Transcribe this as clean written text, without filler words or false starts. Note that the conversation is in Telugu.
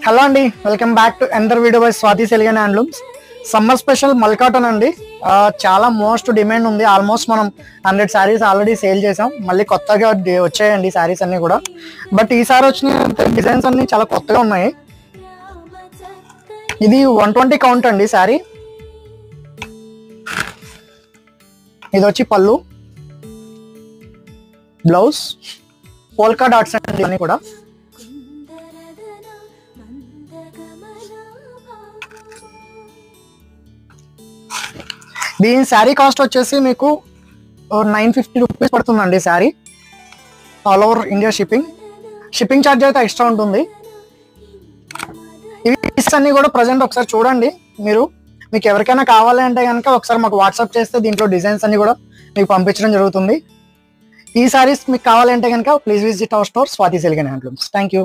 హలో అండి, వెల్కమ్ బ్యాక్ టు ఎందర్ వీడియో బై స్వాతి సెలిగన్ హ్యాండ్లూమ్స్. సమ్మర్ స్పెషల్ మల్ కాటన్ అండి. చాలా మోస్ట్ డిమాండ్ ఉంది. ఆల్మోస్ట్ మనం 100 శారీస్ ఆల్రెడీ సేల్ చేసాం. మళ్ళీ కొత్తగా వచ్చాయండి శారీస్ అన్ని కూడా. బట్ ఈసారి వచ్చిన డిజైన్స్ అన్ని చాలా కొత్తగా ఉన్నాయి. ఇది 120 కౌంట్ అండి శారీ. ఇది వచ్చి పళ్ళు, బ్లౌజ్, పోల్కా డాట్స్ అండి అన్ని కూడా. దీని శారీ కాస్ట్ వచ్చేసి మీకు 950 రూపీస్ పడుతుందండి sari. All over India shipping charge అయితే ఎక్స్ట్రా ఉంటుంది. ఇవి పీసెస్ అన్ని కూడా ప్రజెంట్ ఒకసారి చూడండి. మీకు ఎవరికైనా కావాలి అంటే కనుక ఒకసారి మాకు వాట్సాప్ చేస్తే దీంట్లో డిజైన్స్ అన్ని కూడా మీకు పంపించడం జరుగుతుంది. ఈ శారీస్ మీకు కావాలంటే కనుక please visit our store Swathi సెలిగన్ హ్యాండ్లూమ్స్. Thank you.